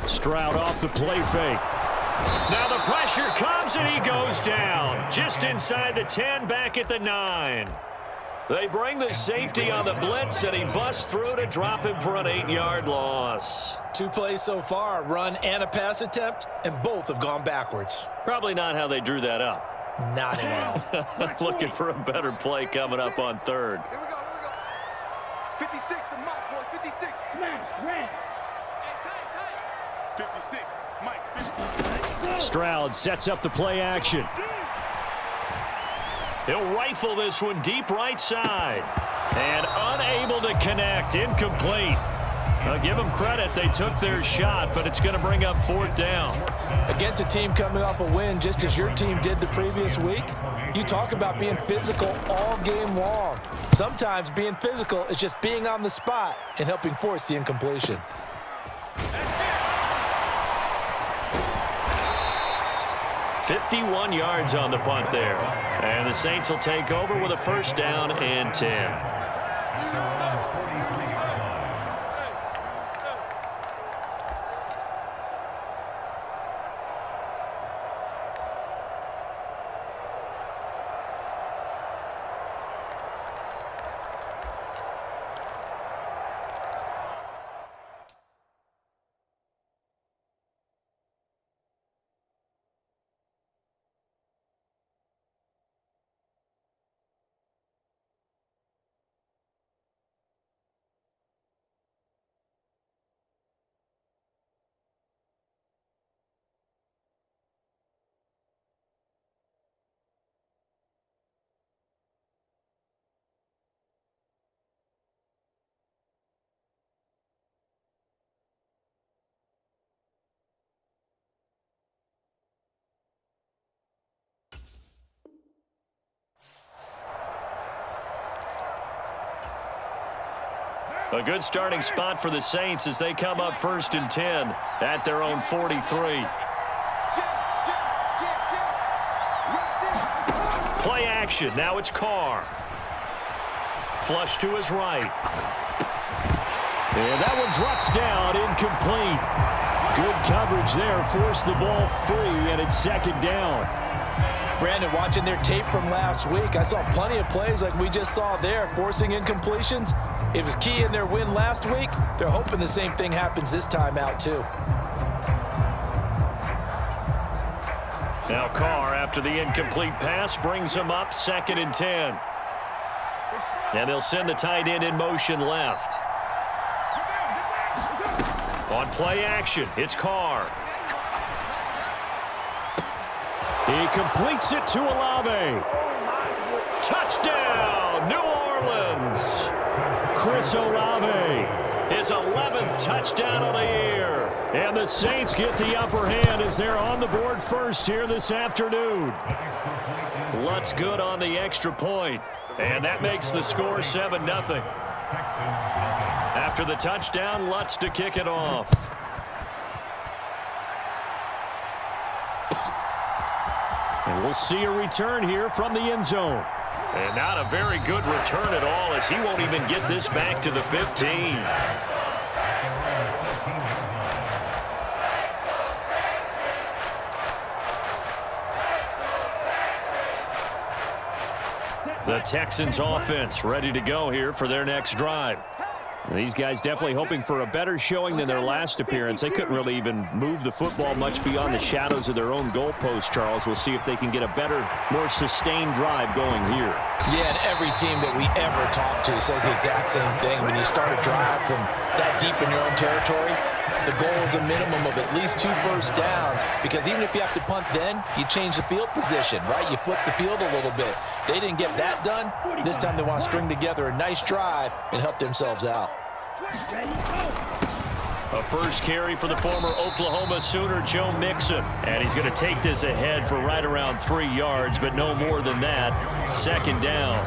Stroud off the play fake. Now the pressure comes and he goes down. Just inside the 10, back at the 9. They bring the safety on the blitz, and he busts through to drop him for an 8-yard loss. 2 plays so far, a run and a pass attempt, and both have gone backwards. Probably not how they drew that up. Not at all. Looking for a better play coming up on 3rd. Here we go, 56, the Mike boys, 56. Red. 56, Mike, 56. Stroud sets up the play action. He'll rifle this one deep right side. And unable to connect. Incomplete. I'll give them credit. They took their shot, but it's going to bring up 4th down. Against a team coming off a win, just as your team did the previous week, you talk about being physical all game long. Sometimes being physical is just being on the spot and helping force the incompletion. 51 yards on the punt there. And the Saints will take over with a 1st down and 10. A good starting spot for the Saints as they come up 1st and 10 at their own 43. Play action. Now it's Carr. Flush to his right. And that one drops down, incomplete. Good coverage there. Forced the ball free, and it's 2nd down. Brandon, watching their tape from last week, I saw plenty of plays like we just saw there, forcing incompletions. It was key in their win last week. They're hoping the same thing happens this time out, too. Now Carr, after the incomplete pass, brings him up 2nd and 10. And they'll send the tight end in motion left. On play action, it's Carr. He completes it to Olave. Touchdown, New Orleans. Chris Olave, his 11th touchdown of the year. And the Saints get the upper hand as they're on the board first here this afternoon. Lutz good on the extra point. And that makes the score 7-0. After the touchdown, Lutz to kick it off. And we'll see a return here from the end zone. And not a very good return at all, as he won't even get this back to the 15. The Texans offense ready to go here for their next drive. And these guys definitely hoping for a better showing than their last appearance. They couldn't really even move the football much beyond the shadows of their own goalpost, Charles. We'll see if they can get a better, more sustained drive going here. Yeah, and every team that we ever talk to says the exact same thing. When you start a drive from that deep in your own territory, the goal is a minimum of at least 2 first downs, because even if you have to punt then, you change the field position, right? You flip the field a little bit. They didn't get that done. This time they want to string together a nice drive and help themselves out. A first carry for the former Oklahoma Sooner, Joe Mixon. And he's going to take this ahead for right around 3 yards, but no more than that. 2nd down.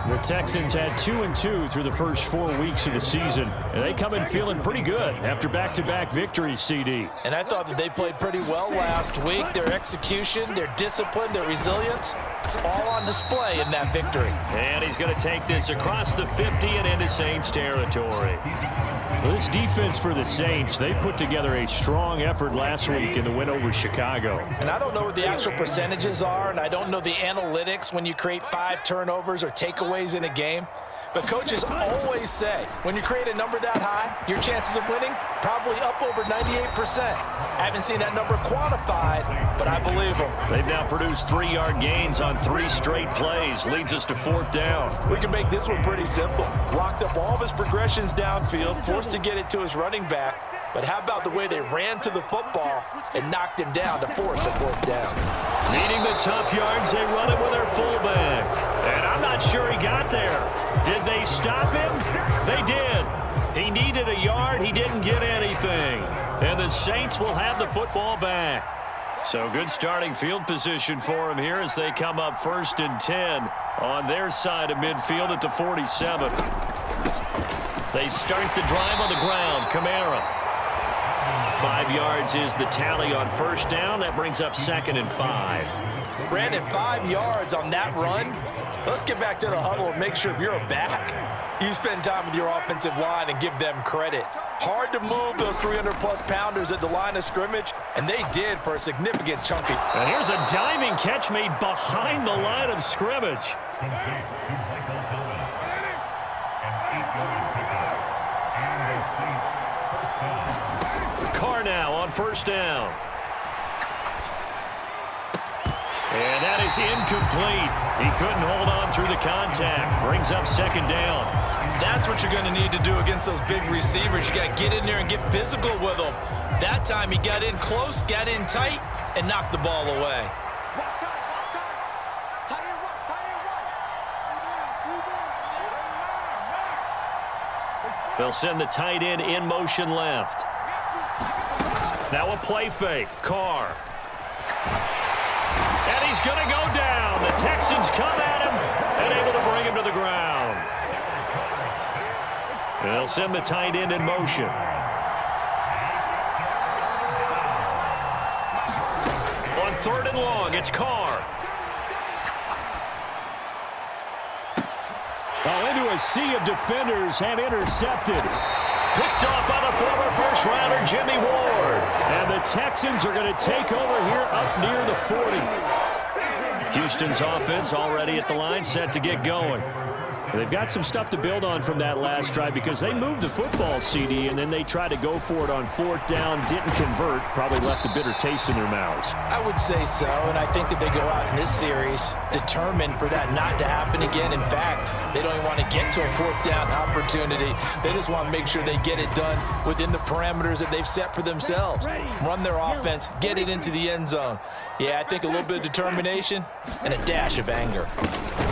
The Texans had 2-2 through the first 4 weeks of the season. And they come in feeling pretty good after back-to-back victories, CD. And I thought that they played pretty well last week. Their execution, their discipline, their resilience, all on display in that victory. And he's going to take this across the 50 and into Saints territory. Well, this defense for the Saints, they put together a strong effort last week in the win over Chicago. And I don't know what the actual percentages are, and I don't know the analytics when you create 5 turnovers or takeaways in a game. But coaches always say, when you create a number that high, your chances of winning probably up over 98%. I haven't seen that number quantified, but I believe them. They've now produced 3-yard gains on 3 straight plays. Leads us to 4th down. We can make this one pretty simple. Locked up all of his progressions downfield, forced to get it to his running back. But how about the way they ran to the football and knocked him down to force a 4th down? Needing the tough yards, they run it with their fullback. And I'm not sure he got there. Did they stop him? They did. He needed a yard. He didn't get anything. And the Saints will have the football back. So good starting field position for him here as they come up 1st and 10 on their side of midfield at the 47. They start the drive on the ground. Kamara. 5 yards is the tally on 1st down. That brings up 2nd and 5. Brandon, 5 yards on that run. Let's get back to the huddle and make sure if you're a back, you spend time with your offensive line and give them credit. Hard to move those 300-plus pounders at the line of scrimmage, and they did for a significant chunky. And here's a diving catch made behind the line of scrimmage. Carr now on 1st down. And that is incomplete. He couldn't hold on through the contact. Brings up 2nd down. That's what you're going to need to do against those big receivers. You got to get in there and get physical with them. That time he got in close, got in tight, and knocked the ball away. They'll send the tight end in motion left. Now a play fake. Carr. And he's going to go down. The Texans come at him and able to bring him to the ground. And they'll send the tight end in motion. On 3rd and long, it's Carr. Into a sea of defenders and intercepted. Picked off by the former first-rounder Jimmy Ward. And the Texans are going to take over here up near the 40. Houston's offense already at the line, set to get going. They've got some stuff to build on from that last drive because they moved the football, CD, and then they tried to go for it on 4th down, didn't convert, probably left a bitter taste in their mouths. I would say so, and I think that they go out in this series determined for that not to happen again. In fact, they don't even want to get to a 4th down opportunity. They just want to make sure they get it done within the parameters that they've set for themselves. Run their offense, get it into the end zone. Yeah, I think a little bit of determination and a dash of anger.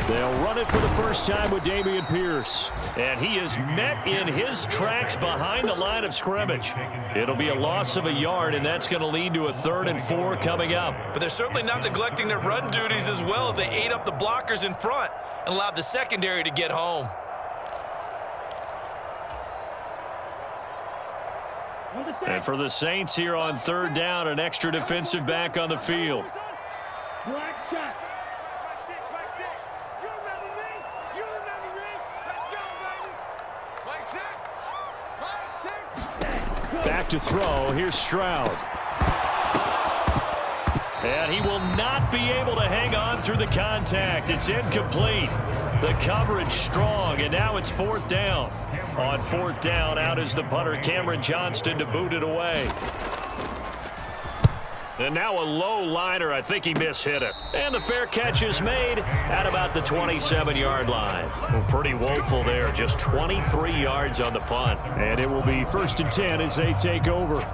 They'll run it for the first time with Dameon Pierce. And he is met in his tracks behind the line of scrimmage. It'll be a loss of a yard, and that's going to lead to a 3rd and 4 coming up. But they're certainly not neglecting their run duties as well as they ate up the blockers in front and allowed the secondary to get home. And for the Saints here on 3rd down, an extra defensive back on the field. Back to throw. Here's Stroud. And he will not be able to hang on through the contact. It's incomplete. The coverage strong, and now it's 4th down. On 4th down, out is the punter, Cameron Johnston, to boot it away. And now a low liner. I think he mishit it. And the fair catch is made at about the 27-yard line. Well, pretty woeful there. Just 23 yards on the punt. And it will be 1st and 10 as they take over.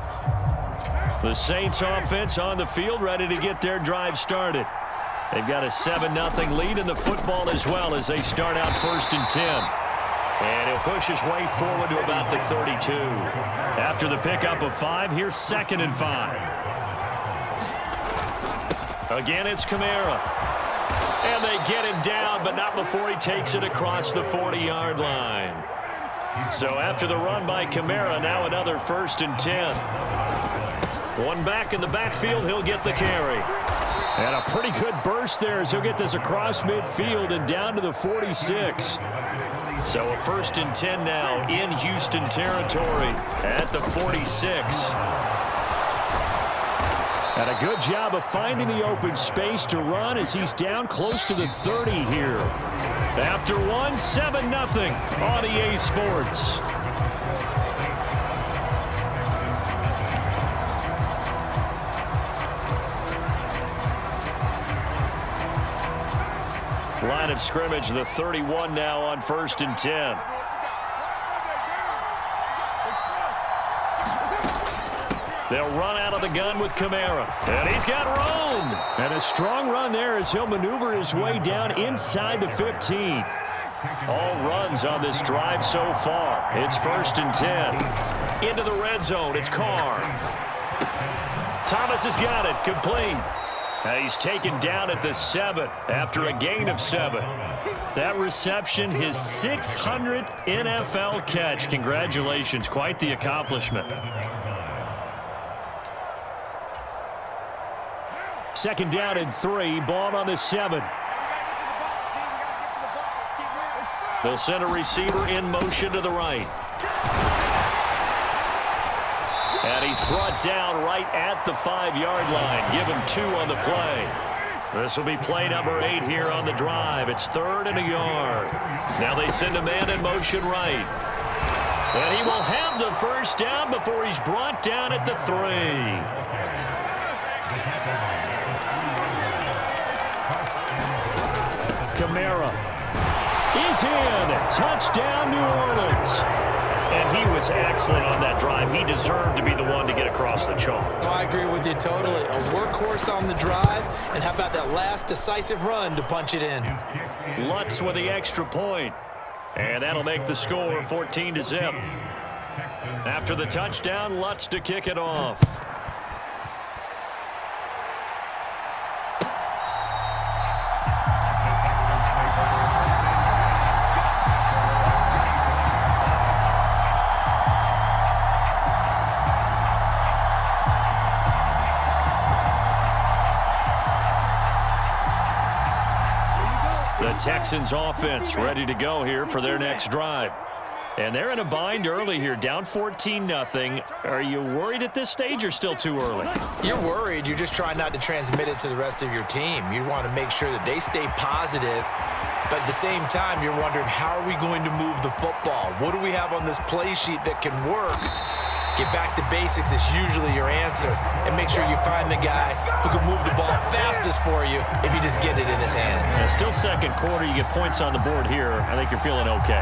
The Saints offense on the field, ready to get their drive started. They've got a 7-0 lead in the football as well as they start out 1st and 10. And he'll push his way forward to about the 32. After the pickup of 5, here's 2nd and 5. Again, it's Kamara. And they get him down, but not before he takes it across the 40-yard line. So after the run by Kamara, now another 1st and 10. One back in the backfield, he'll get the carry. And a pretty good burst there as he'll get this across midfield and down to the 46. So a 1st and 10 now in Houston territory at the 46. And a good job of finding the open space to run as he's down close to the 30 here. After one, 7-0 on EA Sports. Line of scrimmage, the 31 now on 1st and 10. They'll run out of the gun with Kamara. And he's got room. And a strong run there as he'll maneuver his way down inside the 15. All runs on this drive so far. It's 1st and 10. Into the red zone. It's Carr. Thomas has got it. Complete. He's taken down at the 7 after a gain of 7. That reception, his 600th NFL catch. Congratulations. Quite the accomplishment. 2nd down and 3. Ball on the 7. They'll send a receiver in motion to the right. And he's brought down right at the 5-yard line. Give him 2 on the play. This will be play number 8 here on the drive. It's 3rd and a yard. Now they send a man in motion right. And he will have the 1st down before he's brought down at the 3. Kamara is in. Touchdown, New Orleans. And he was excellent on that drive. He deserved to be the one to get across the chalk. Oh, I agree with you totally. A workhorse on the drive. And how about that last decisive run to punch it in? Lutz with the extra point. And that'll make the score 14-0. After the touchdown, Lutz to kick it off. The Texans offense ready to go here for their next drive. And they're in a bind early here, down 14-0. Are you worried at this stage or still too early? You're worried. You're just trying not to transmit it to the rest of your team. You want to make sure that they stay positive. But at the same time, you're wondering, how are we going to move the football? What do we have on this play sheet that can work? Get back to basics is usually your answer. And make sure you find the guy who can move the ball fastest for you if you just get it in his hands. Still 2nd quarter. You get points on the board here. I think you're feeling okay.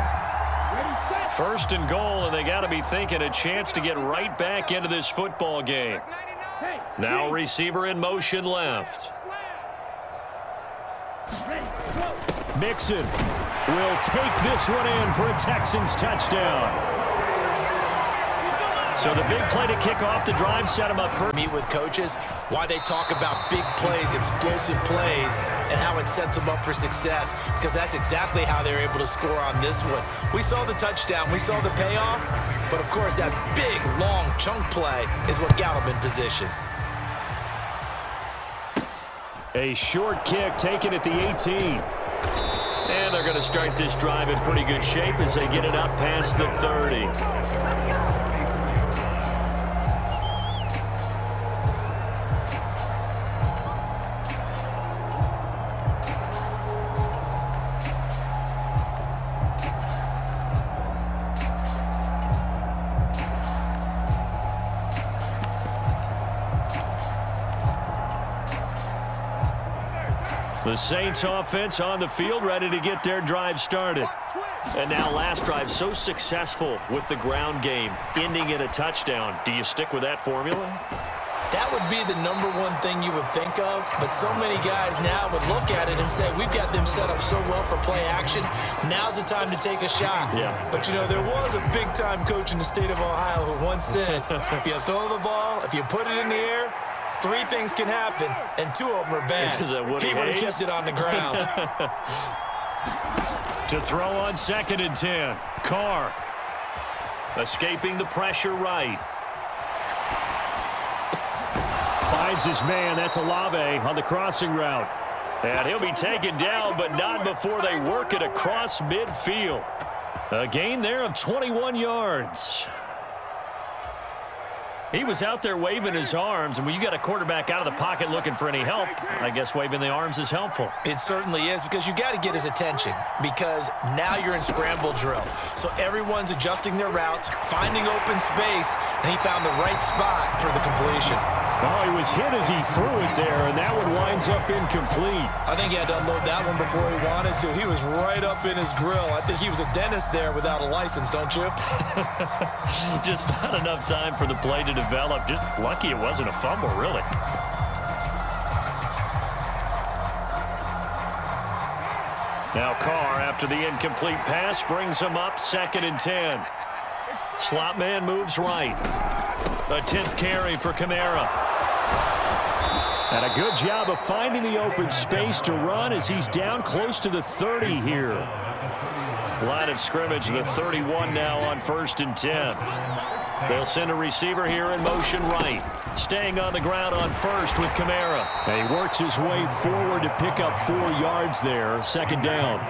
1st and goal, and they got to be thinking a chance to get right back into this football game. Now receiver in motion left. Mixon will take this one in for a Texans touchdown. So the big play to kick off the drive set him up for. Meet with coaches, why they talk about big plays, explosive plays, and how it sets them up for success, because that's exactly how they're able to score on this one. We saw the touchdown, we saw the payoff, but of course that big, long chunk play is what got them in position. A short kick taken at the 18. And they're going to start this drive in pretty good shape as they get it up past the 30. The Saints offense on the field, ready to get their drive started. And now last drive so successful with the ground game, ending in a touchdown. Do you stick with that formula? That would be the #1 thing you would think of, but so many guys now would look at it and say, we've got them set up so well for play action, now's the time to take a shot. Yeah. But, you know, there was a big-time coach in the state of Ohio who once said, if you throw the ball, if you put it in the air, 3 things can happen, and 2 of them are bad. Is that what he would have kept it on the ground. To throw on 2nd and 10. Carr escaping the pressure right. Finds his man. That's Olave on the crossing route. And he'll be taken down, but not before they work it across midfield. A gain there of 21 yards. He was out there waving his arms, and when you got a quarterback out of the pocket looking for any help, I guess waving the arms is helpful. It certainly is, because you got to get his attention, because now you're in scramble drill. So everyone's adjusting their routes, finding open space, and he found the right spot for the completion. Oh, he was hit as he threw it there, and that one winds up incomplete. I think he had to unload that one before he wanted to. He was right up in his grill. I think he was a dentist there without a license, don't you? Just not enough time for the play to develop. Just lucky it wasn't a fumble, really. Now Carr, after the incomplete pass, brings him up 2nd and 10. Slot man moves right. A 10th carry for Kamara. And a good job of finding the open space to run as he's down close to the 30 here. Line of scrimmage, the 31 now on 1st and 10. They'll send a receiver here in motion right. Staying on the ground on 1st with Kamara. And he works his way forward to pick up 4 yards there. 2nd down.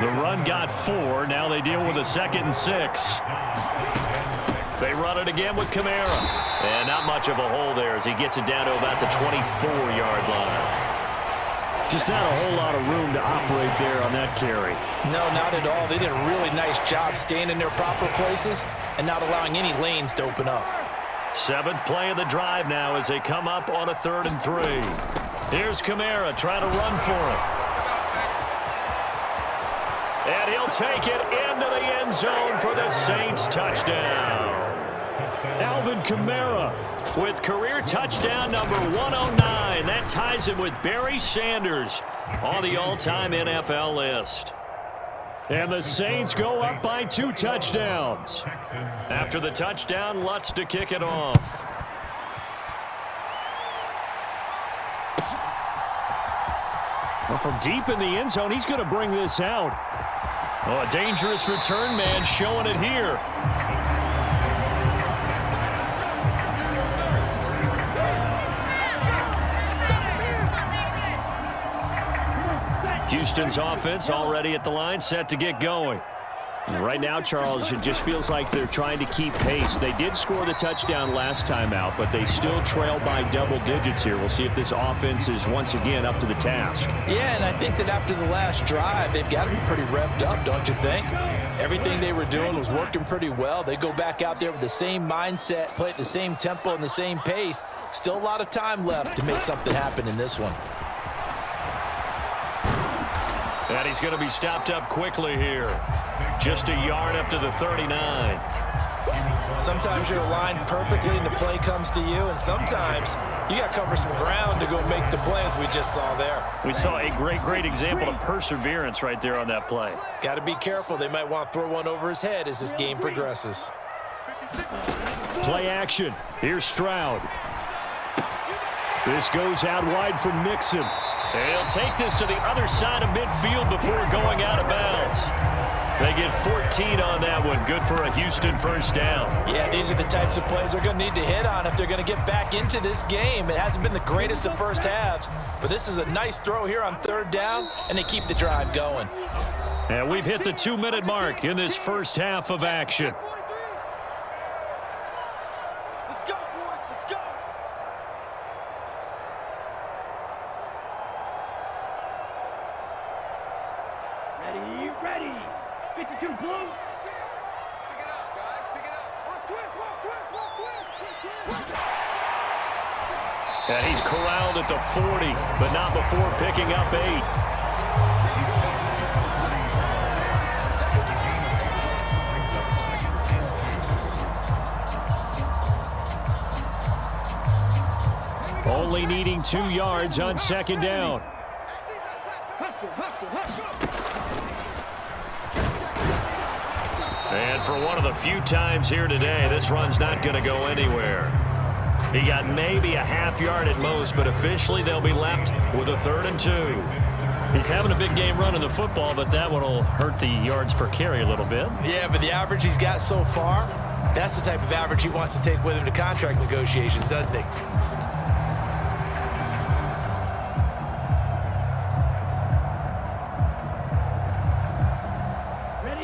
The run got 4. Now they deal with a 2nd and 6. They run it again with Kamara. And not much of a hole there as he gets it down to about the 24-yard line. Just not a whole lot of room to operate there on that carry. No, not at all. They did a really nice job staying in their proper places and not allowing any lanes to open up. 7th play of the drive now as they come up on a 3rd and 3. Here's Kamara trying to run for it. And he'll take it into the end zone for the Saints touchdown. Alvin Kamara with career touchdown number 109. That ties him with Barry Sanders on the all-time NFL list. And the Saints go up by 2 touchdowns. After the touchdown, Lutz to kick it off. Well, from deep in the end zone, he's going to bring this out. Oh, a dangerous return man showing it here. Houston's offense already at the line, set to get going. Right now, Charles, it just feels like they're trying to keep pace. They did score the touchdown last time out, but they still trail by double digits here. We'll see if this offense is once again up to the task. Yeah, and I think that after the last drive, they've got to be pretty revved up, don't you think? Everything they were doing was working pretty well. They go back out there with the same mindset, play at the same tempo and the same pace. Still a lot of time left to make something happen in this one. And he's going to be stopped up quickly here. Just a yard up to the 39. Sometimes you're aligned perfectly and the play comes to you, and sometimes you got to cover some ground to go make the play, as we just saw there. We saw a great example of perseverance right there on that play. Got to be careful. They might want to throw one over his head as this game progresses. Play action. Here's Stroud. This goes out wide for Mixon. They'll take this to the other side of midfield before going out of bounds. They get 14 on that one. Good for a Houston first down. Yeah, these are the types of plays they're going to need to hit on if they're going to get back into this game. It hasn't been the greatest of first halves, but this is a nice throw here on 3rd down, and they keep the drive going. And we've hit the 2-minute mark in this first half of action. Let's go, boys. Let's go. Ready. 52 blue. Pick it up, guys. Pick it up. Watch twist. And he's corralled at the 40, but not before picking up 8. Only needing 2 yards on 2nd down. And for one of the few times here today, this run's not going to go anywhere. He got maybe a half yard at most, but officially they'll be left with a 3rd and 2. He's having a big game running the football, but that one will hurt the yards per carry a little bit. Yeah, but the average he's got so far, that's the type of average he wants to take with him to contract negotiations, doesn't he?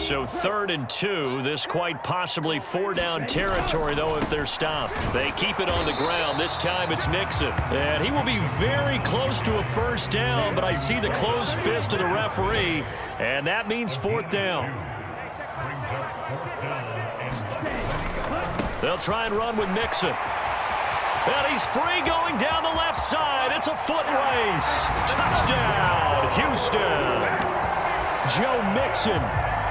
So 3rd and 2. This quite possibly 4-down territory, though, if they're stopped. They keep it on the ground. This time it's Mixon. And he will be very close to a first down, but I see the closed fist of the referee, and that means 4th down. They'll try and run with Mixon. And he's free going down the left side. It's a foot race. Touchdown, Houston. Joe Mixon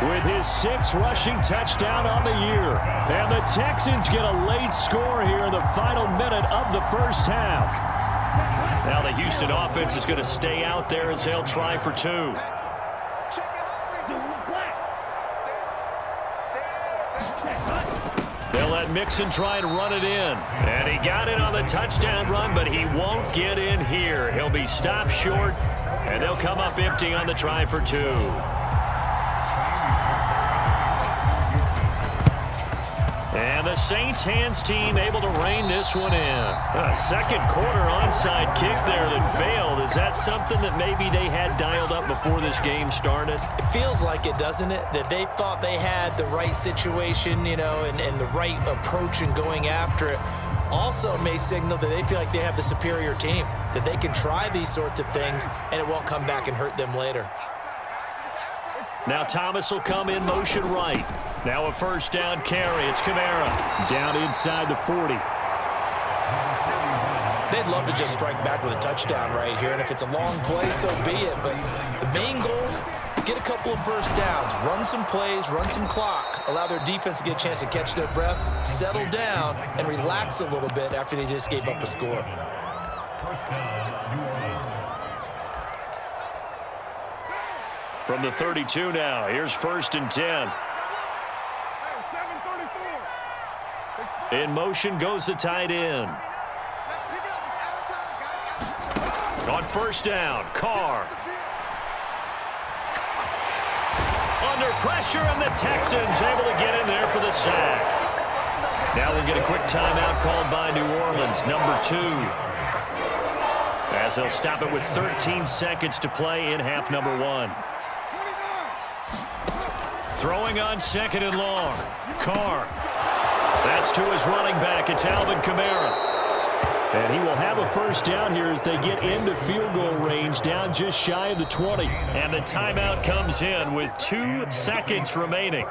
with his 6th rushing touchdown on the year. And the Texans get a late score here in the final minute of the first half. Now the Houston offense is going to stay out there as they'll try for 2. They'll let Mixon try and run it in. And he got in on the touchdown run, but he won't get in here. He'll be stopped short, and they'll come up empty on the try for 2. And the Saints hands team able to rein this one in. A second quarter onside kick there that failed. Is that something that maybe they had dialed up before this game started? It feels like it, doesn't it? That they thought they had the right situation, you know, and the right approach in going after it. Also may signal that they feel like they have the superior team, that they can try these sorts of things and it won't come back and hurt them later. Now Thomas will come in motion right. Now a first down carry. It's Kamara. Down inside the 40. They'd love to just strike back with a touchdown right here, and if it's a long play, so be it. But the main goal, get a couple of first downs, run some plays, run some clock, allow their defense to get a chance to catch their breath, settle down, and relax a little bit after they just gave up a score. From the 32 now, here's 1st and 10. In motion goes the tight end. On first down, Carr. Under pressure, and the Texans able to get in there for the sack. Now we'll get a quick timeout called by New Orleans, number 2. As they'll stop it with 13 seconds to play in half number 1. Throwing on 2nd and long. Carr. That's to his running back. It's Alvin Kamara. And he will have a first down here as they get into field goal range, down just shy of the 20. And the timeout comes in with 2 seconds remaining.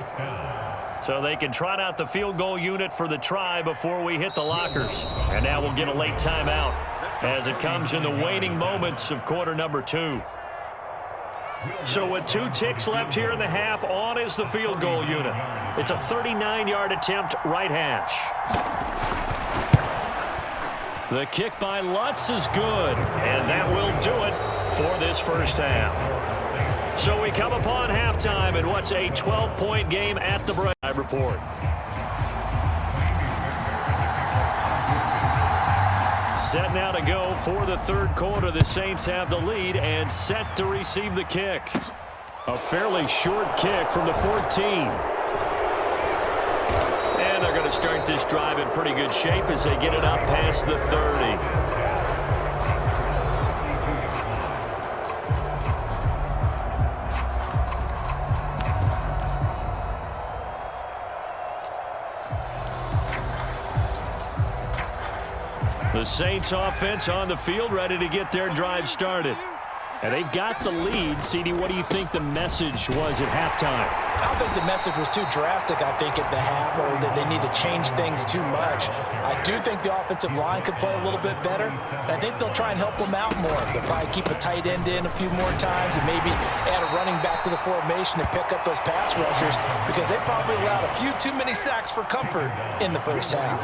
So they can trot out the field goal unit for the try before we hit the lockers. And now we'll get a late timeout as it comes in the waning moments of quarter number 2. So with 2 ticks left here in the half, on is the field goal unit. It's a 39-yard attempt, right hash. The kick by Lutz is good, and that will do it for this first half. So we come upon halftime in what's a 12-point game at the break. Report. Set now to go for the 3rd quarter. The Saints have the lead and set to receive the kick. A fairly short kick from the 14. And they're going to start this drive in pretty good shape as they get it up past the 30. The Saints offense on the field, ready to get their drive started. And they've got the lead. CD, what do you think the message was at halftime? I don't think the message was too drastic, I think, at the half, or that they need to change things too much. I do think the offensive line could play a little bit better. I think they'll try and help them out more. They'll probably keep a tight end in a few more times and maybe add a running back to the formation to pick up those pass rushers, because they probably allowed a few too many sacks for comfort in the first half.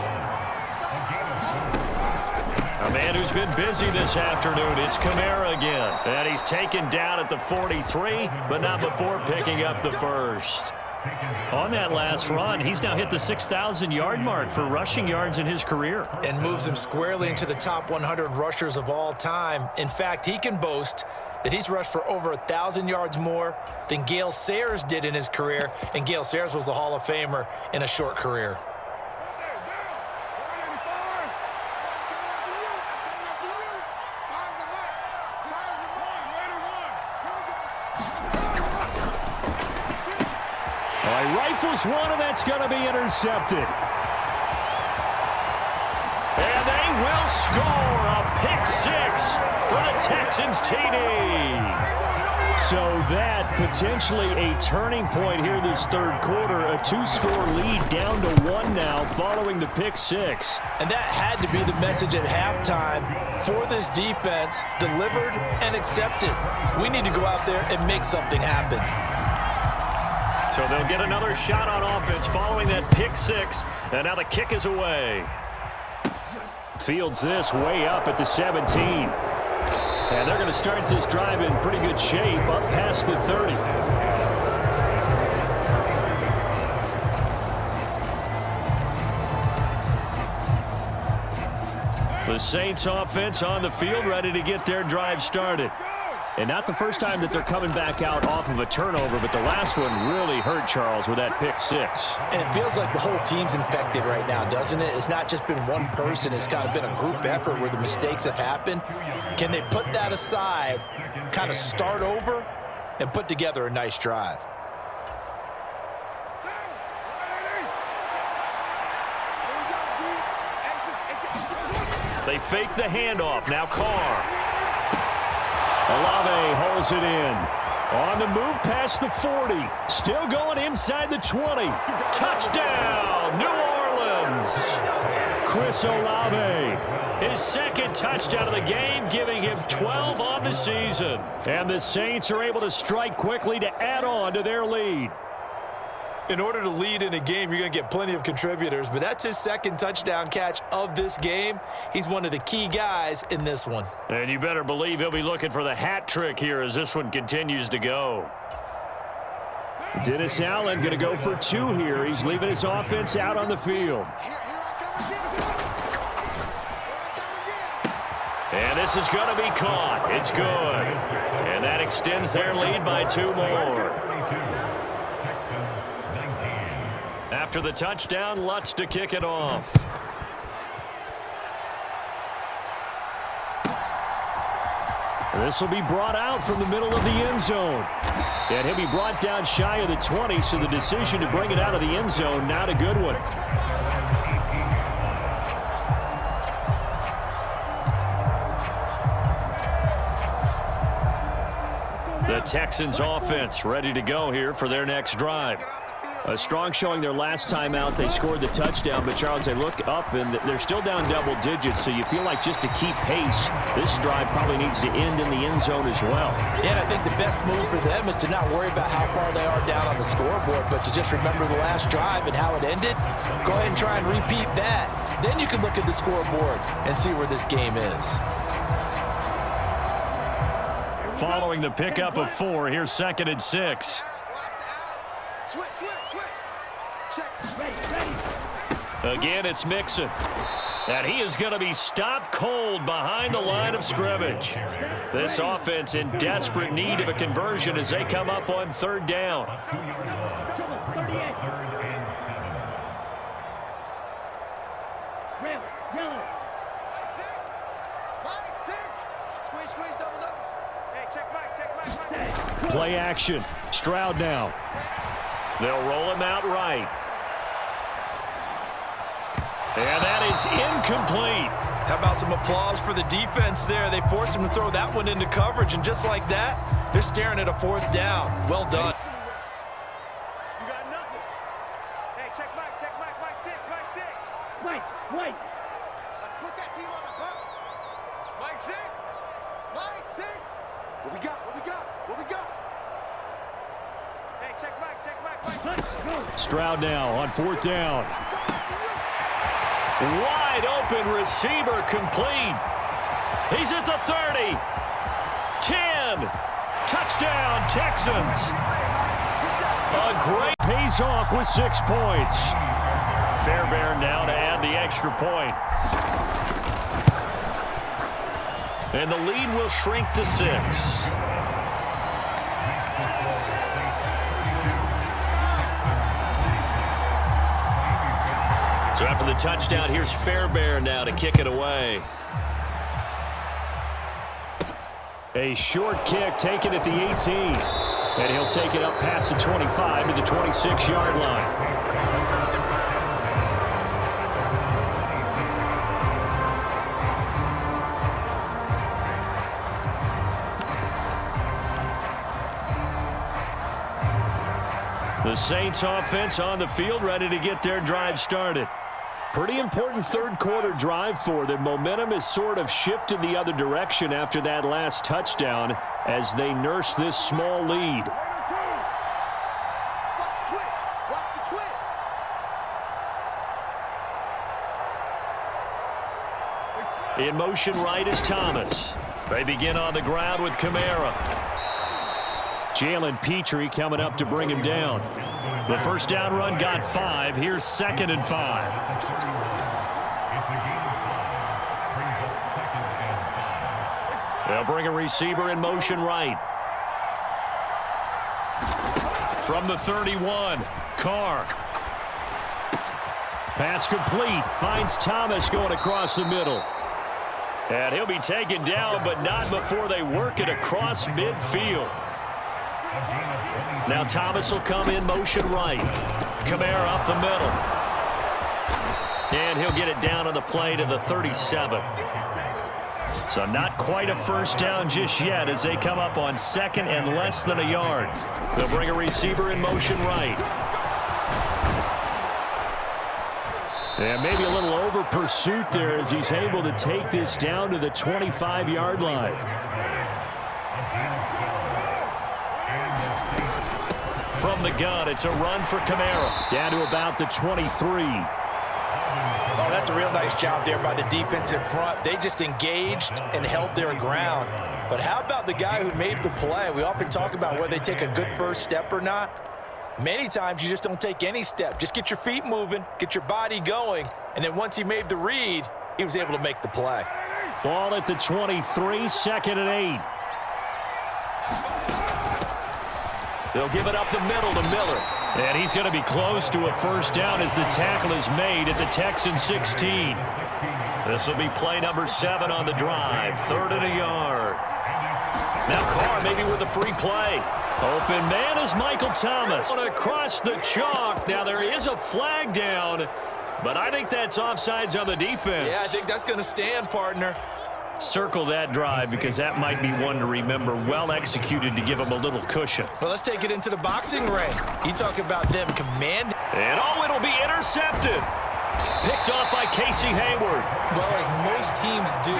A man who's been busy this afternoon, it's Kamara again. And he's taken down at the 43, but not before picking up the first. On that last run, he's now hit the 6,000-yard mark for rushing yards in his career. And moves him squarely into the top 100 rushers of all time. In fact, he can boast that he's rushed for over 1,000 yards more than Gale Sayers did in his career. And Gale Sayers was a Hall of Famer in a short career. rifles one, and that's going to be intercepted. And they will score a pick six for the Texans TD. So that potentially a turning point here this third quarter. A two-score lead down to one now following the pick six. And that had to be the message at halftime for this defense, delivered and accepted. We need to go out there and make something happen. So they'll get another shot on offense following that pick six, and now the kick is away. Fields this way up at the 17. And they're going to start this drive in pretty good shape up past the 30. The Saints offense on the field ready to get their drive started. And not the first time that they're coming back out off of a turnover, but the last one really hurt Charles with that pick six. And it feels like the whole team's infected right now, doesn't it? It's not just been one person. It's kind of been a group effort where the mistakes have happened. Can they put that aside, kind of start over, and put together a nice drive? They fake the handoff. Now Carr. Olave hauls it in. On the move past the 40. Still going inside the 20. Touchdown, New Orleans. Chris Olave. His second touchdown of the game, giving him 12 on the season. And the Saints are able to strike quickly to add on to their lead. In order to lead in a game, you're going to get plenty of contributors, but that's his second touchdown catch of this game. He's one of the key guys in this one. And you better believe he'll be looking for the hat trick here as this one continues to go. Dennis Allen going to go for two here. He's leaving his offense out on the field. And this is going to be caught. It's good. And that extends their lead by 2 more. After the touchdown, Lutz to kick it off. This will be brought out from the middle of the end zone. And he'll be brought down shy of the 20, so the decision to bring it out of the end zone, not a good one. The Texans offense ready to go here for their next drive. A strong showing their last time out. They scored the touchdown, but Charles, they look up and they're still down double digits, so you feel like just to keep pace, this drive probably needs to end in the end zone as well. Yeah, I think the best move for them is to not worry about how far they are down on the scoreboard, but to just remember the last drive and how it ended. Go ahead and try and repeat that. Then you can look at the scoreboard and see where this game is. Following the pickup of 4, here's 2nd and 6. Switch. Check. Again, it's Mixon. And he is going to be stopped cold behind the line of scrimmage. This offense in desperate need of a conversion as they come up on 3rd down. Play action. Stroud now. They'll roll him out right. And that is incomplete. How about some applause for the defense there? They forced him to throw that one into coverage, and just like that, they're staring at a 4th down. Well done. You got nothing. Hey, check Mike 6. Mike. Let's put that team on the bus. Mike 6. What we got? Hey, check Mike. Stroud now on 4th down. Wide open receiver complete. He's at the 30. 10. Touchdown, Texans. A great Pays off with 6 points. Fairbairn now to add the extra point. And the lead will shrink to 6. So after the touchdown, here's Fairbairn now to kick it away. A short kick taken at the 18. And he'll take it up past the 25 to the 26-yard line. The Saints offense on the field, ready to get their drive started. Pretty important third quarter drive for them. Momentum has sort of shifted the other direction after that last touchdown as they nurse this small lead. In motion right is Thomas. They begin on the ground with Kamara. Jalen Petrie coming up to bring him down. The first down run got 5. Here's 2nd and 5. They'll bring a receiver in motion right. From the 31, Carr. Pass complete. Finds Thomas going across the middle. And he'll be taken down, but not before they work it across midfield. Now Thomas will come in motion right. Kamara up the middle. And he'll get it down on the play to the 37. So not quite a first down just yet as they come up on 2nd and less than a yard. They'll bring a receiver in motion right. And maybe a little over pursuit there as he's able to take this down to the 25-yard line. From the gun, it's a run for Kamara. Down to about the 23. Oh, that's a real nice job there by the defensive front. They just engaged and held their ground. But how about the guy who made the play? We often talk about whether they take a good first step or not. Many times you just don't take any step. Just get your feet moving, get your body going, and then once he made the read, he was able to make the play. Ball at the 23, 2nd and 8. They'll give it up the middle to Miller. And he's going to be close to a first down as the tackle is made at the Texans 16. This will be play number 7 on the drive. 3rd and a yard. Now Carr maybe with a free play. Open man is Michael Thomas. Across the chalk. Now there is a flag down, but I think that's offsides on the defense. Yeah, I think that's going to stand, partner. Circle that drive because that might be one to remember. Well executed to give them a little cushion. Well, let's take it into the boxing ring. You talk about them command. And it'll be intercepted. Picked off by Casey Hayward. Well, as most teams do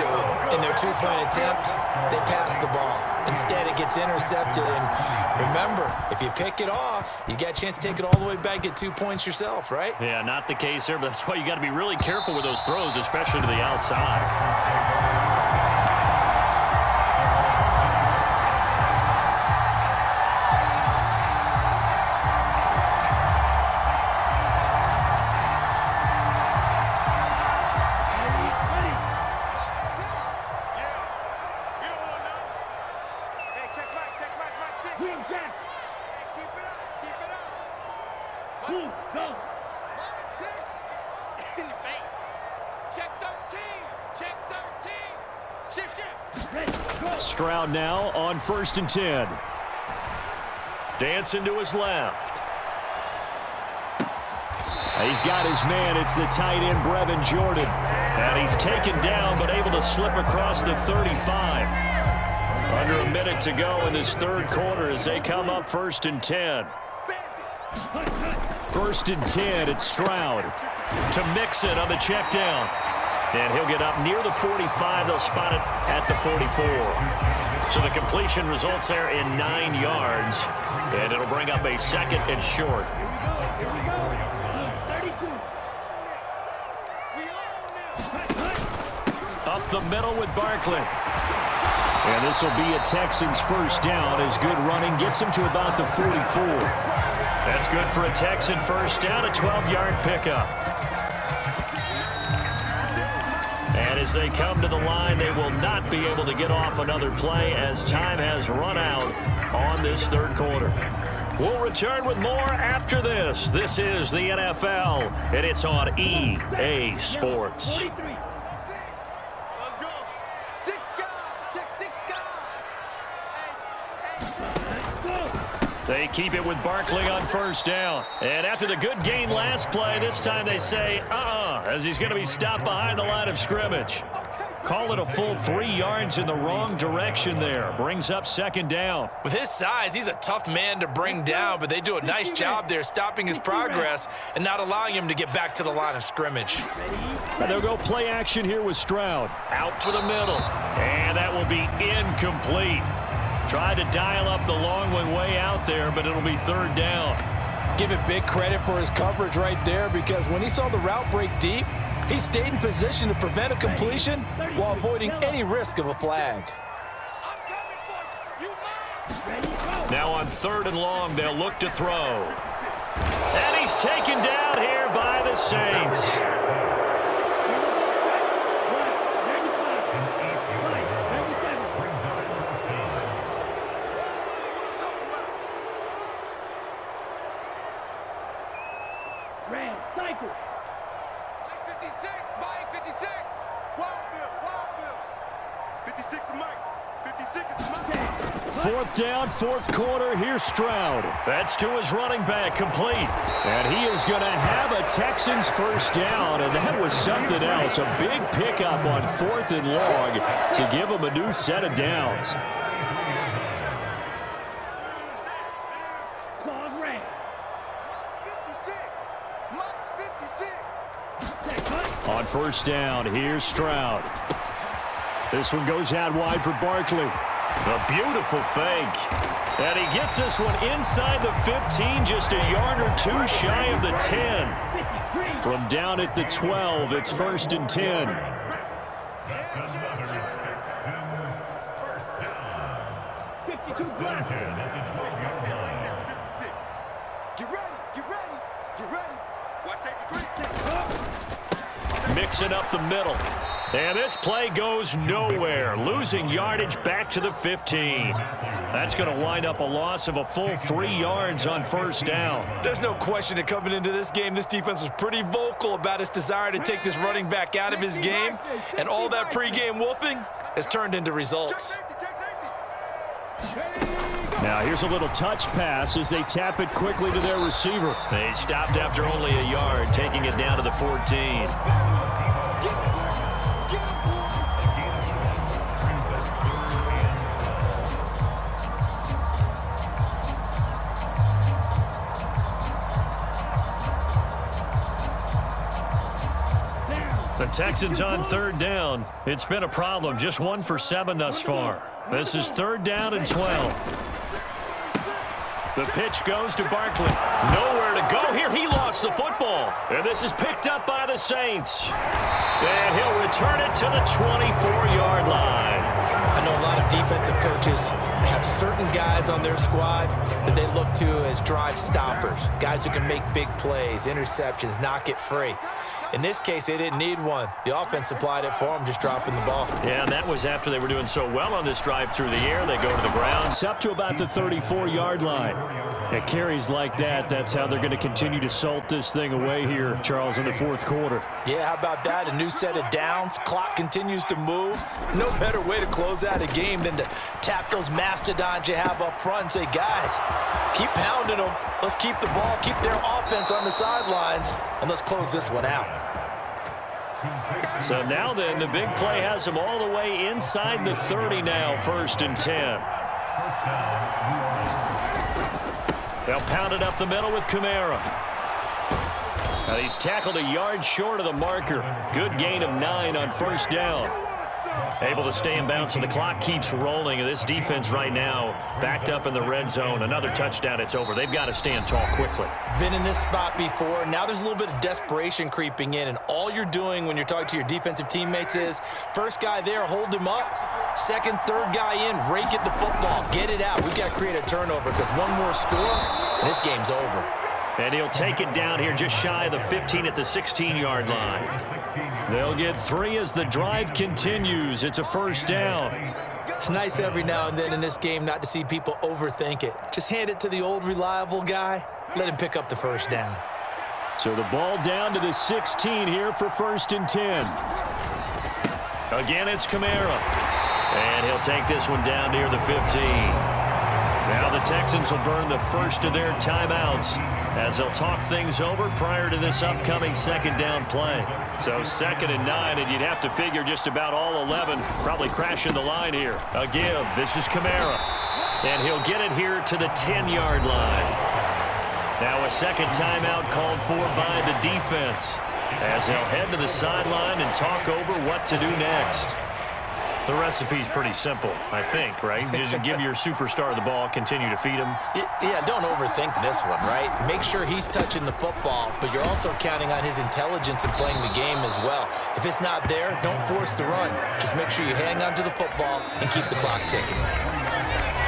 in their two-point attempt, they pass the ball. Instead, it gets intercepted. And remember, if you pick it off, you got a chance to take it all the way back, get 2 points yourself, right? Yeah, not the case there, but that's why you got to be really careful with those throws, especially to the outside. Stroud now on 1st and 10. Dancing to his left. He's got his man. It's the tight end, Brevin Jordan. And he's taken down but able to slip across the 35. Under a minute to go in this third quarter as they come up 1st and 10. 1st and 10, it's Stroud to Mixon on the check down. And he'll get up near the 45. They'll spot it at the 44. So the completion results there in 9 yards. And it'll bring up a 2nd and short. Up the middle with Barkley. And this will be a Texans first down as good running gets him to about the 44. That's good for a Texan first down, a 12-yard pickup. And as they come to the line, they will not be able to get off another play as time has run out on this third quarter. We'll return with more after this. This is the NFL, and it's on EA Sports. They keep it with Barkley on first down. And after the good gain last play, this time they say, as he's going to be stopped behind the line of scrimmage. Call it a full 3 yards in the wrong direction there. Brings up second down. With his size, he's a tough man to bring down, but they do a nice job there stopping his progress and not allowing him to get back to the line of scrimmage. And they'll go play action here with Stroud. Out to the middle. And that will be incomplete. Tried to dial up the long one way out there, but it'll be third down. Give it big credit for his coverage right there, because when he saw the route break deep, he stayed in position to prevent a completion while avoiding any risk of a flag. Now on third and long, they'll look to throw. And he's taken down here by the Saints. Cycle. 56, Mike, 56. Wild Bill. 56 is Mike. 56 is Mike. Fourth down, fourth quarter. Here's Stroud. That's to his running back, complete. And he is going to have a Texans first down, and that was something else. A big pickup on fourth and long to give him a new set of downs. Claws red. 56. Mike's 56. On first down, here's Stroud. This one goes out wide for Barkley. A beautiful fake. And he gets this one inside the 15, just a yard or two shy of the 10. From down at the 12, it's first and 10. 52 plus. 56. Get ready. Watch safety 3. Mixing up the middle. And this play goes nowhere. Losing yardage back to the 15. That's going to wind up a loss of a full 3 yards on first down. There's no question that coming into this game, this defense was pretty vocal about its desire to take this running back out of his game. And all that pregame wolfing has turned into results. Now here's a little touch pass as they tap it quickly to their receiver. They stopped after only a yard, taking it down to the 14. The Texans on third down. It's been a problem. Just 1 for 7 thus far. This is third down and 12. The pitch goes to Barkley. Nowhere to go here. He lost the football. And this is picked up by the Saints. And he'll return it to the 24-yard line. I know a lot of defensive coaches have certain guys on their squad that they look to as drive stoppers, guys who can make big plays, interceptions, knock it free. In this case, they didn't need one. The offense supplied it for them, just dropping the ball. Yeah, and that was after they were doing so well on this drive through the air. They go to the ground. It's up to about the 34-yard line. At carries like that, that's how they're going to continue to salt this thing away here, Charles, in the fourth quarter. Yeah, how about that? A new set of downs. Clock continues to move. No better way to close out a game than to tap those mastodons you have up front and say, guys, keep pounding them. Let's keep the ball, keep their offense on the sidelines, and let's close this one out. So now then, the big play has them all the way inside the 30 now, first and 10. They'll pound it up the middle with Kamara. And he's tackled a yard short of the marker. Good gain of 9 on first down. Able to stay in bounds, and the clock keeps rolling. And this defense right now backed up in the red zone. Another touchdown, it's over. They've got to stand tall quickly. Been in this spot before. Now there's a little bit of desperation creeping in, and all you're doing when you're talking to your defensive teammates is first guy there, hold him up. Second, third guy in, rake at the football. Get it out. We've got to create a turnover because one more score, and this game's over. And he'll take it down here just shy of the 15 at the 16-yard line. They'll get 3 as the drive continues. It's a first down. It's nice every now and then in this game not to see people overthink it. Just hand it to the old reliable guy. Let him pick up the first down. So the ball down to the 16 here for first and 10. Again, it's Kamara. And he'll take this one down near the 15. Now the Texans will burn the first of their timeouts as they'll talk things over prior to this upcoming second down play. So 2nd and 9, and you'd have to figure just about all 11 probably crashing the line here. A give. This is Kamara. And he'll get it here to the 10-yard line. Now a second timeout called for by the defense as they'll head to the sideline and talk over what to do next. The recipe's pretty simple, I think, right? Just give your superstar the ball, continue to feed him. Yeah, don't overthink this one, right? Make sure he's touching the football, but you're also counting on his intelligence in playing the game as well. If it's not there, don't force the run. Just make sure you hang on to the football and keep the clock ticking.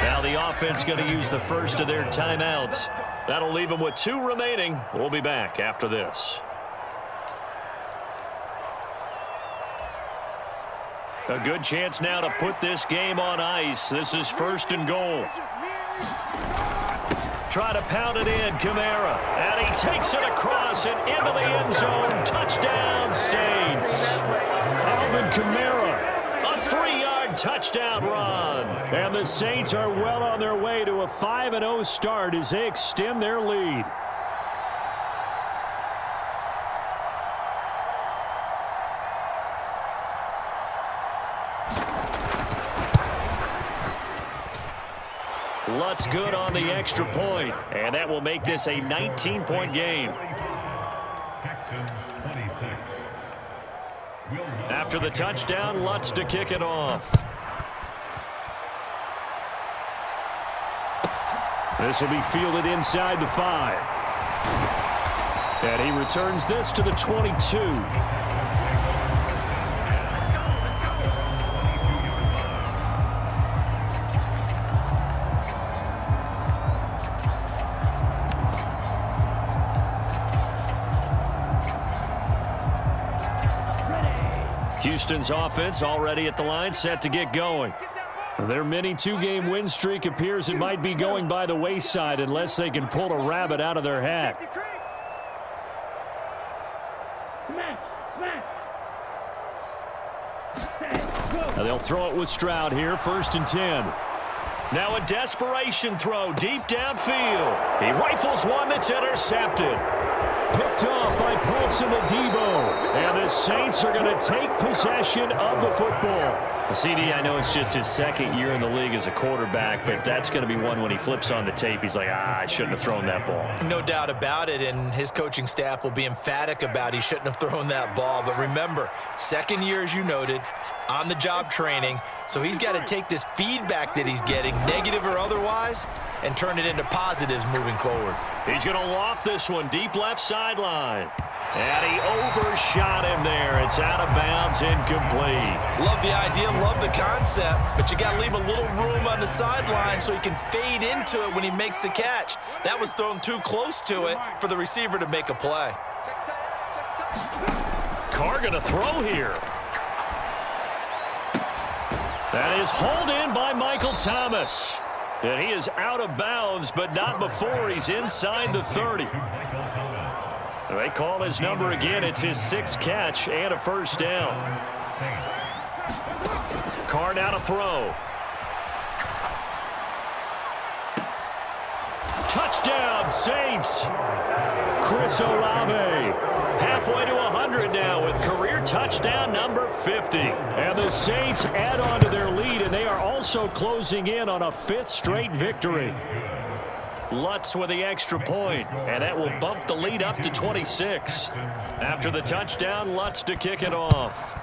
Now the offense going to use the first of their timeouts. That'll leave them with 2 remaining. We'll be back after this. A good chance now to put this game on ice. This is 1st and goal. Try to pound it in, Kamara. And he takes it across and into the end zone. Touchdown, Saints. Alvin Kamara, a 3-yard touchdown run. And the Saints are well on their way to a 5-0 start as they extend their lead. Lutz good on the extra point, and that will make this a 19-point game. After the touchdown, Lutz to kick it off. This will be fielded inside the 5. And he returns this to the 22. Houston's offense already at the line, set to get going. Their mini 2-game win streak appears it might be going by the wayside unless they can pull a rabbit out of their hat. Now they'll throw it with Stroud here, 1st and 10. Now a desperation throw deep downfield. He rifles one that's intercepted. Picked off by Paulson Adebo. And the Saints are going to take possession of the football. CD, I know it's just his 2nd year in the league as a quarterback, but that's going to be one when he flips on the tape, he's like, I shouldn't have thrown that ball. No doubt about it, and his coaching staff will be emphatic about he shouldn't have thrown that ball. But remember, 2nd year, as you noted, on-the-job training, so he's got to take this feedback that he's getting, negative or otherwise, and turn it into positives moving forward. He's going to loft this one deep left sideline. And he overshot him there. It's out of bounds, incomplete. Love the idea, love the concept, but you got to leave a little room on the sideline so he can fade into it when he makes the catch. That was thrown too close to it for the receiver to make a play. Carr going to throw here. That is hauled in by Michael Thomas. And he is out of bounds, but not before he's inside the 30. They call his number again. It's his 6th catch and a 1st down. Carr now to throw. Touchdown, Saints. Chris Olave halfway to 100 now with career touchdown number 50. And the Saints add on to their lead, and they are also closing in on a 5th straight victory. Lutz with the extra point, and that will bump the lead up to 26. After the touchdown, Lutz to kick it off.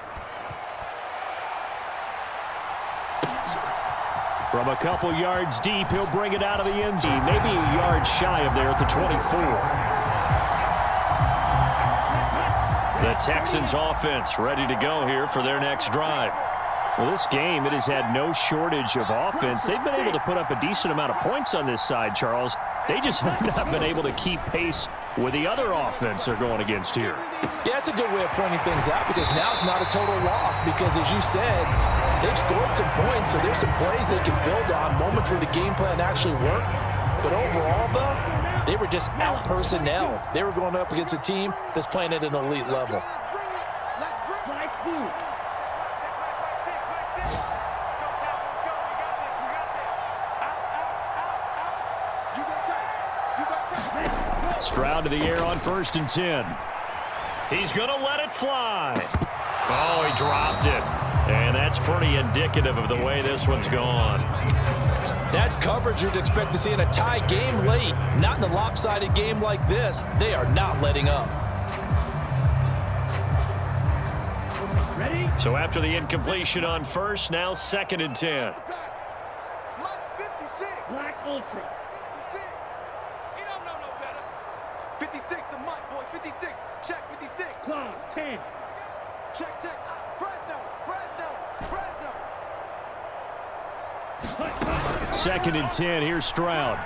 From a couple yards deep, he'll bring it out of the end zone. Maybe a yard shy of there at the 24. The Texans offense ready to go here for their next drive. Well, this game, it has had no shortage of offense. They've been able to put up a decent amount of points on this side, Charles. They just have not been able to keep pace with the other offense they're going against here. Yeah, it's a good way of pointing things out because now it's not a total loss because, as you said, they've scored some points, so there's some plays they can build on, moments where the game plan actually worked. But overall, though, they were just out-personnel. They were going up against a team that's playing at an elite level. You got time. You got time. Stroud to the air on 1st and 10. He's going to let it fly. Oh, he dropped it. And that's pretty indicative of the way this one's gone. That's coverage you'd expect to see in a tie game late. Not in a lopsided game like this. They are not letting up. Ready? So after the incompletion on 1st, now 2nd and 10. Pass. Mike 56. Black Ultra. 56. He don't know no better. 56 to Mike, boys. 56. Check 56. Claws 10. Check, check. Fresno. Fresno. Fresno. 2nd and 10. Here's Stroud.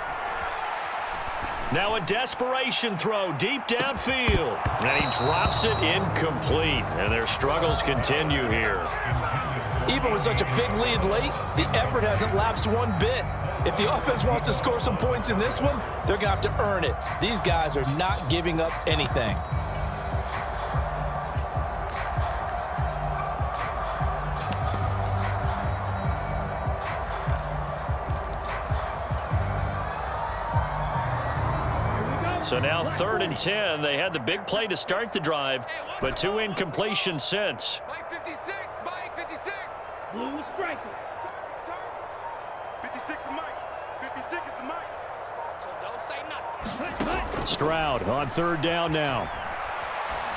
Now a desperation throw deep downfield. And he drops it incomplete. And their struggles continue here. Even with such a big lead late, the effort hasn't lapsed one bit. If the offense wants to score some points in this one, they're going to have to earn it. These guys are not giving up anything. So now 3rd and 10. They had the big play to start the drive, but 2 incompletions since. Mike 56. Mike 56. Blue striker. Turn. 56 to Mike. 56 is to Mike. So don't say nothing. Stroud on 3rd down now.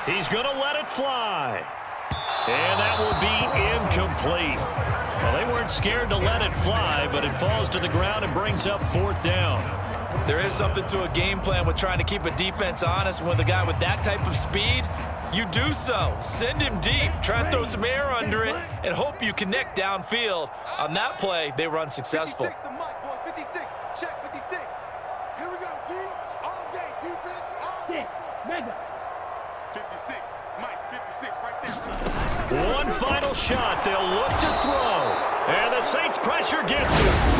He's going to let it fly. And that will be incomplete. Well, they weren't scared to let it fly, but it falls to the ground and brings up 4th down. There is something to a game plan with trying to keep a defense honest. With a guy with that type of speed, you do so. Send him deep, try and throw some air under it, and hope you connect downfield. On that play, they were unsuccessful. 56 to Mike, boys. 56. Check 56. Here we go, D. All day. Defense all day. 6. Mega. 56. Mike 56 right there. One final shot. They'll look to throw. And the Saints pressure gets him.